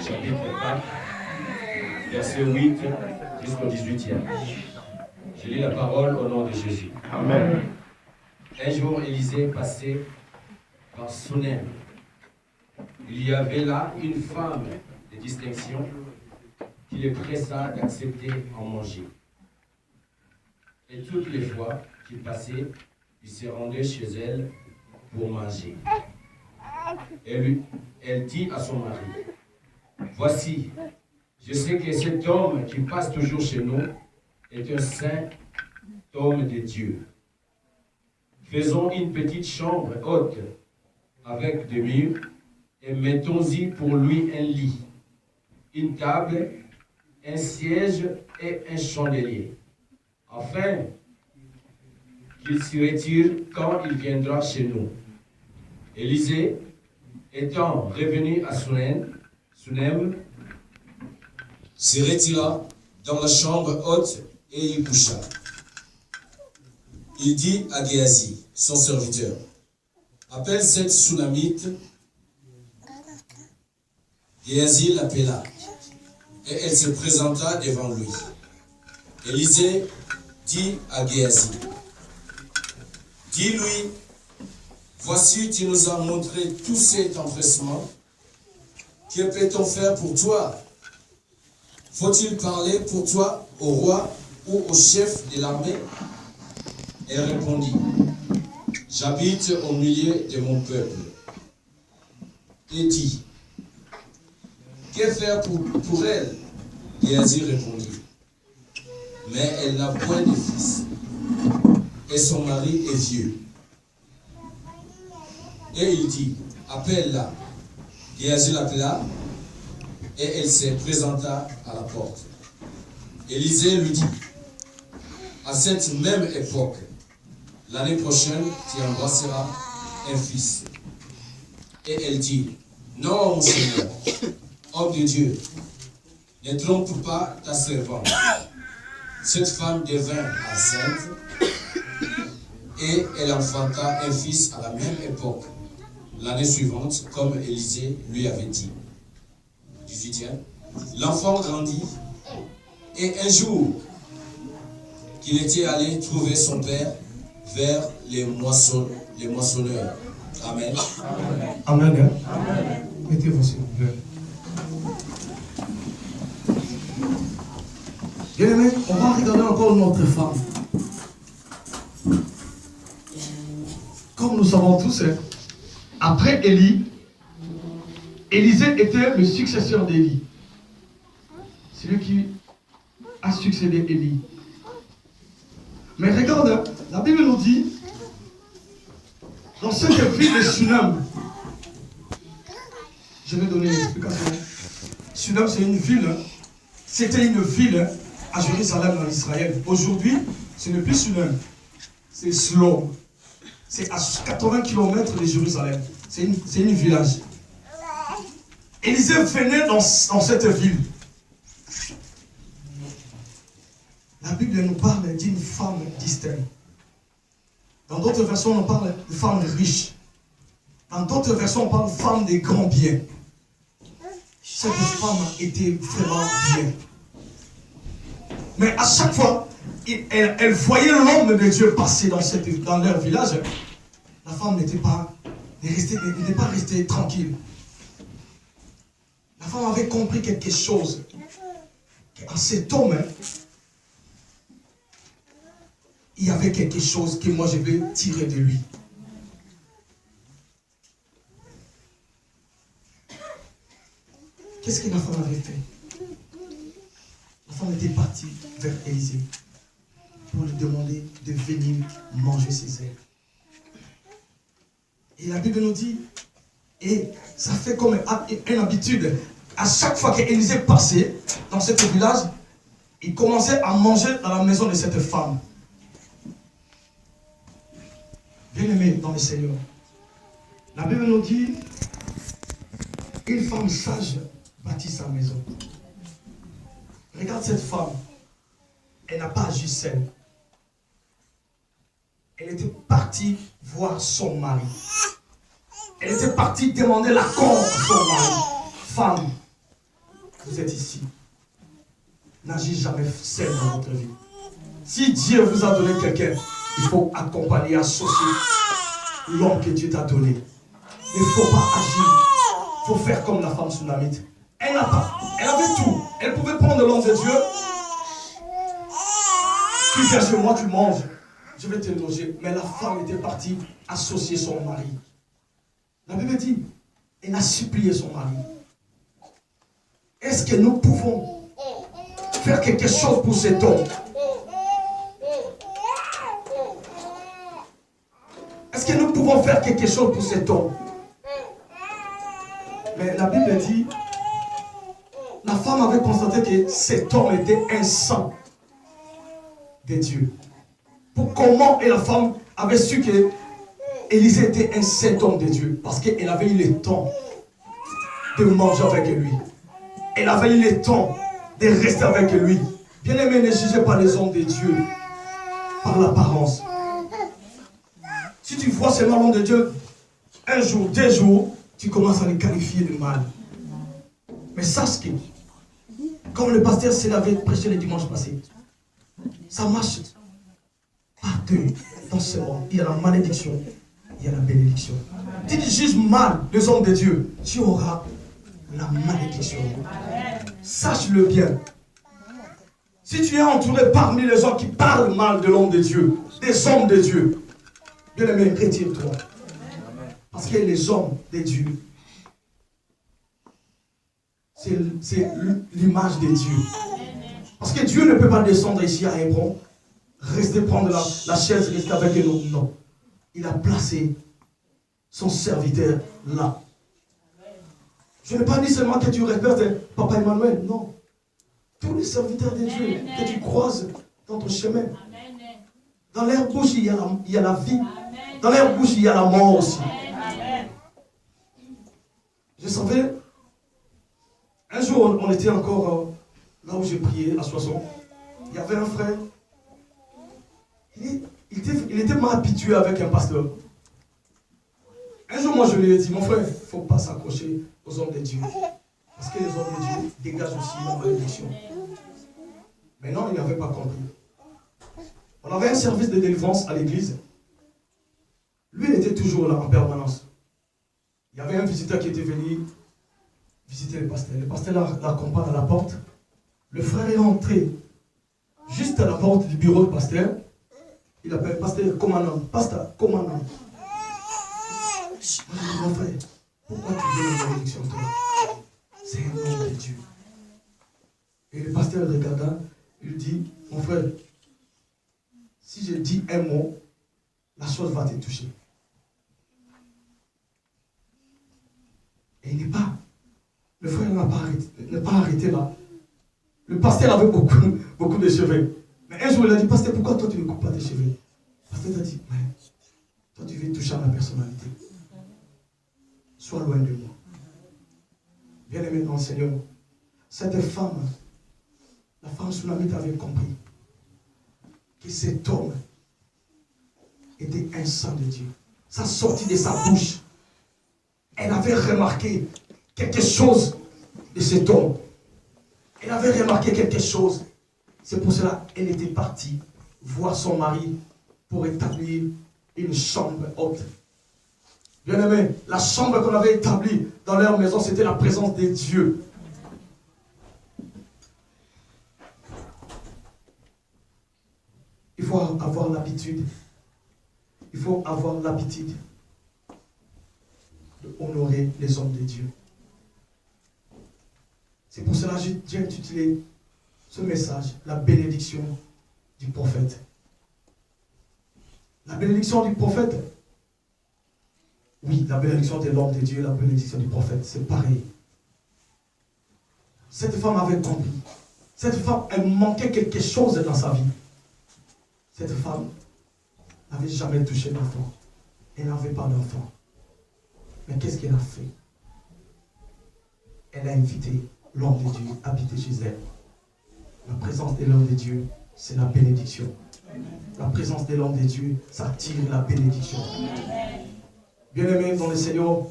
chapitre 4, verset 8 jusqu'au 18e. Je lis la parole au nom de Jésus. Amen. Un jour, Élisée passait par Sunem. Il y avait là une femme de distinction qui le pressa d'accepter en manger. Et toutes les fois qu'il passait, il se rendait chez elle pour manger. Elle dit à son mari, « Voici, je sais que cet homme qui passe toujours chez nous est un saint homme de Dieu. Faisons une petite chambre haute avec des murs et mettons-y pour lui un lit, une table, un siège et un chandelier, afin qu'il s'y retire quand il viendra chez nous. » Élisée, étant revenu à Sunem, se retira dans la chambre haute et y coucha. Il dit à Géasi, son serviteur, « Appelle cette Sunamite. » Géasi l'appela, et elle se présenta devant lui. Élisée dit à Géasi, « Dis-lui, voici, tu nous as montré tout cet empressement. Que peut-on faire pour toi? Faut-il parler pour toi au roi ou au chef de l'armée? » Elle répondit, « J'habite au milieu de mon peuple. » Et dit, « Que faire pour elle? » Géasi répondit, « Mais elle n'a point de fils, et son mari est vieux. » Et il dit, « Appelle-la. » Géasi l'appela, et elle se présenta à la porte. Élisée lui dit, « À cette même époque, l'année prochaine, tu embrasseras un fils. » Et elle dit, « Non, mon Seigneur, homme de Dieu, ne trompe pas ta servante. » Cette femme devint enceinte, et elle enfanta un fils à la même époque, l'année suivante, comme Élisée lui avait dit. 18e. L'enfant grandit, et un jour qu'il était allé trouver son père vers les moissonneurs. Amen. Amen. Amen. Mettez-vous s'il vous plaît. Bien aimé, on va regarder encore une autre femme. Comme nous savons tous, après Élie, Élisée était le successeur d'Élie. C'est lui qui a succédé Élie. Mais regarde, la Bible nous dit, dans cette ville de Sunem, je vais donner une explication. Sunem, c'est une ville, c'était une ville à Jérusalem en Israël. Aujourd'hui, ce n'est plus Sunem, c'est Slom. C'est à 80 km de Jérusalem. C'est une village. Élisée venait dans cette ville. La Bible nous parle d'une femme distincte. Dans d'autres versions, on parle de femme riche. Dans d'autres versions, on parle de femme des grands biens. Cette femme était vraiment bien. Mais à chaque fois, elle voyait l'homme de Dieu passer dans leur village. La femme n'était pas restée tranquille. La femme avait compris quelque chose. En cet homme, il y avait quelque chose que moi je vais tirer de lui. Qu'est-ce que la femme avait fait? La femme était partie vers Élisée pour lui demander de venir manger ses ailes. Et la Bible nous dit, et ça fait comme une habitude, à chaque fois qu'Élisée passait dans ce village, il commençait à manger dans la maison de cette femme. Bien-aimé dans le Seigneur, la Bible nous dit, une femme sage bâtit sa maison. Regarde cette femme, elle n'a pas agi seule. Elle était partie voir son mari. Elle était partie demander l'accord de son mari. Femme, vous êtes ici, n'agissez jamais seul dans votre vie. Si Dieu vous a donné quelqu'un, il faut accompagner, associer l'homme que Dieu t'a donné. Il ne faut pas agir. Il faut faire comme la femme sunamite. Elle n'a pas, elle avait tout. Elle pouvait prendre l'homme de Dieu. Tu viens chez moi, tu manges. Je vais te loger. Mais la femme était partie associer son mari. La Bible dit, elle a supplié son mari. Est-ce que nous pouvons faire quelque chose pour cet homme? Est-ce que nous pouvons faire quelque chose pour cet homme? Mais la Bible dit, la femme avait constaté que cet homme était un saint de Dieu. Pour comment et la femme avait su que Élisée était un saint homme de Dieu? Parce qu'elle avait eu le temps de manger avec lui. Elle avait eu le temps de rester avec lui. Bien aimé, ne jugez pas les hommes de Dieu par l'apparence. Si tu vois seulement l'homme de Dieu, un jour, 2 jours, tu commences à les qualifier de mal. Mais sache que, comme le pasteur s'est l'avait prêché le dimanche passé, ça marche partout dans ce monde. Il y a la malédiction, il y a la bénédiction. Si tu juges mal les hommes de Dieu, tu auras la malédiction. Sache-le bien. Si tu es entouré parmi les gens qui parlent mal de l'homme de Dieu, des hommes de Dieu, bien aimé, retire-toi. Parce que les hommes de Dieu, c'est l'image de Dieu. Parce que Dieu ne peut pas descendre ici à Hébron, rester prendre la chaise, rester avec nous. Non. Il a placé son serviteur là. Je n'ai pas dit seulement que tu respectes Papa Emmanuel. Non. Tous les serviteurs de Dieu que tu croises dans ton chemin. Dans leur bouche, il y a la vie. Dans leur bouche, il y a la mort aussi. Je savais, un jour, on était encore là où j'ai prié, à Soissons. Il y avait un frère. Il était mal habitué avec un pasteur. Un jour, moi, je lui ai dit, mon frère, il ne faut pas s'accrocher aux hommes de Dieu. Parce que les hommes de Dieu dégagent aussi la malédiction. Mais non, il n'avait pas compris. On avait un service de délivrance à l'église. Lui, il était toujours là en permanence. Il y avait un visiteur qui était venu visiter le pasteur. Le pasteur l'accompagne à la porte. Le frère est rentré juste à la porte du bureau du pasteur. Il appelle pasteur commandant. Pasteur commandant. Mon frère, pourquoi tu veux la malédiction, toi? C'est un homme de Dieu. Et le pasteur le regarda, il dit, mon frère, si je dis un mot, la chose va te toucher. Et il n'est pas. Le frère n'a pas arrêté là. Le pasteur avait beaucoup de cheveux. Mais un jour, il a dit, pasteur, pourquoi toi tu ne coupes pas tes cheveux? Le pasteur a dit, mais toi tu veux toucher à ma personnalité. Sois loin de moi. Bien aimé dans le Seigneur, cette femme, la femme sunamite avait compris que cet homme était un saint de Dieu. Ça sortit de sa bouche. Elle avait remarqué quelque chose de cet homme. Elle avait remarqué quelque chose. C'est pour cela qu'elle était partie voir son mari pour établir une chambre haute. Bien aimé, la chambre qu'on avait établie dans leur maison, c'était la présence de Dieu. Il faut avoir l'habitude. Il faut avoir l'habitude d'honorer les hommes de Dieu. C'est pour cela que j'ai intitulé ce message, la bénédiction du prophète. La bénédiction du prophète. Oui, la bénédiction de l'homme de Dieu et la bénédiction du prophète, c'est pareil. Cette femme avait compris. Cette femme, elle manquait quelque chose dans sa vie. Cette femme n'avait jamais touché d'enfant. Elle n'avait pas d'enfant. Mais qu'est-ce qu'elle a fait? Elle a invité l'homme de Dieu à habiter chez elle. La présence de l'homme de Dieu, c'est la bénédiction. La présence de l'homme de Dieu, ça attire la bénédiction. Bien-aimés dans le Seigneur,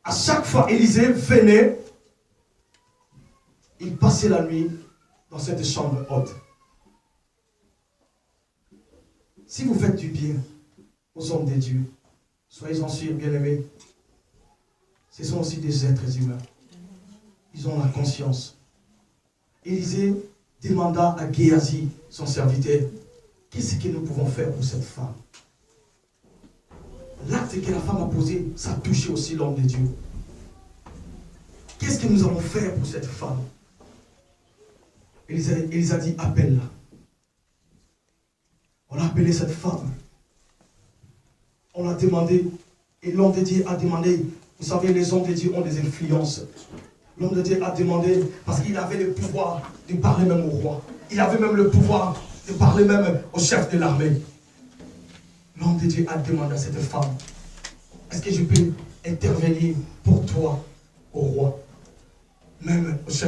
À chaque fois, Élisée venait, il passait la nuit dans cette chambre haute. Si vous faites du bien aux hommes de Dieu, soyez-en sûrs, bien-aimés, ce sont aussi des êtres humains. Ils ont la conscience. Élisée demanda à Géasi, son serviteur, qu'est-ce que nous pouvons faire pour cette femme? L'acte que la femme a posé, ça a touché aussi l'homme de Dieu. Qu'est-ce que nous allons faire pour cette femme? Élisée a dit, appelle-la. On a appelé cette femme. On l'a demandé. Et l'homme de Dieu a demandé. Vous savez, les hommes de Dieu ont des influences. L'homme de Dieu a demandé, parce qu'il avait le pouvoir de parler même au roi. Il avait même le pouvoir de parler même au chef de l'armée. L'homme de Dieu a demandé à cette femme, est-ce que je peux intervenir pour toi, au roi, même au chef